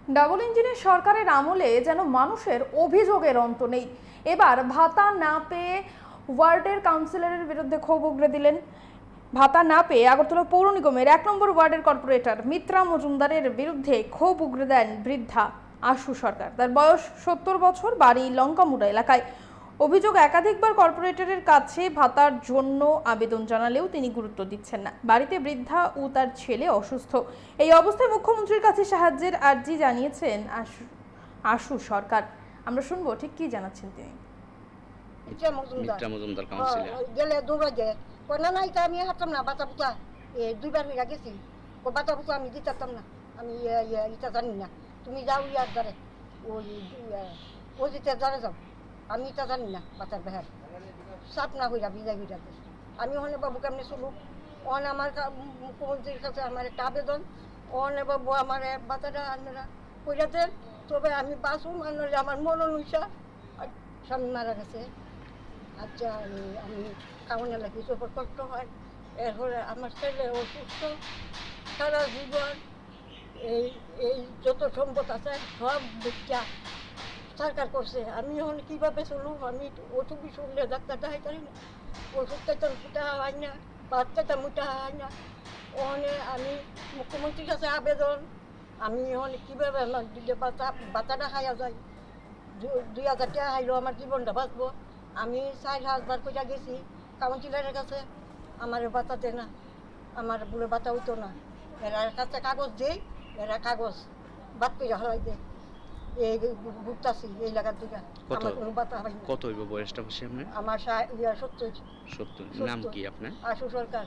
Double ইঞ্জিনের সরকারের আমলে যেন মানুষের অভিযোগের অন্ত নেই। এবার ভাতা না পেয়ে ওয়ার্ডের কাউন্সিলরের বিরুদ্ধে ক্ষোভ উগরে দিলেন। ভাতা না পেয়ে আগরতলা পৌর নিগমের 1 নম্বর ওয়ার্ডের কর্পোরেটর মিত্রা মজুমদারের বিরুদ্ধে ক্ষোভ উগরে দেন বৃদ্ধা আশু সরকার। তার বয়স 70 বছর, বাড়ি লঙ্কামুড়া এলাকায়। অভিযোগ, একাধিকবার কর্পোরেটরের কাছে ভাতার জন্য আবেদন জানালেও তিনি গুরুত্ব দিচ্ছেন না। বাড়িতে বৃদ্ধা ও তার ছেলে অসুস্থ। এই অবস্থায় মুখ্যমন্ত্রীর কাছে সাহায্যের আর্জি জানিয়েছেন আশু সরকার। আমরা শুনবো ঠিক কি জানাচ্ছেন তিনি। মিত্রা মজুমদার কাউন্সিলর গেলে দৌড়াইছে না না এটা আমি হাঁটতাম না, বাচ্চা পুচা দুইবার হয়ে গেছি, বাচ্চা পুচা আমি দিতাম না, আমি এটা জানি না, তুমি যাও ইয়ার দ্বারে ওই দিতে দ্বারে যাও, আমি এটা জানি না, বাচ্চার বেহার সাপ না হইয়া বিজয় হইয়া। আমি ওখানে বাবু কেমনি শুনু, ওখানে আমার মুখ্যমন্ত্রীর কাছে আমার একটা আবেদন, ওখানে বাবু আমার বাচ্চাটা আপনারা কইরা দেন, তবে আমি বাঁচুম, আর নইলে আমার মরণ হইসা। স্বামী মারা গেছে, আচ্ছা আমি কামনে লাগি চোপর কষ্ট হয়, এরপরে আমার ছেলে অসুস্থ, সারা জীবন এই এই যত সম্পদ আছে সব ভিক্ষা সরকার করছে। আমি এখন কীভাবে চলুম? আমি ওষুধ শুনলে ডাক্তার দেখাই পারি না, ওষুধ খাইতে ফুটা হয় না, ভাত খাইতে মুটা হয় না। ওখানে আমি মুখ্যমন্ত্রীর কাছে আবেদন, আমি ওখানে কীভাবে আমার দিলে বাচ্চাটা খাইয়া যায়, 2000 টাকা খাইলেও আমার জীবনটা বাঁচবো। আমি 4000 কইরা গেছি কাউন্সিলরের কাছে, আমার বাতা দেয় না, আমার বলে বাতা হইতো না, এরা কাছে কাগজ দেই, এরা কাগজ বাদ করে হলাই দেয়, এই ভুগতাছি এই লাগার দিকে আমার কোনো বাতা হয় না। কত হইব বয়সটা বেশি আপনার? আমার 70 70। নাম কি আপনার? আশু সরকার।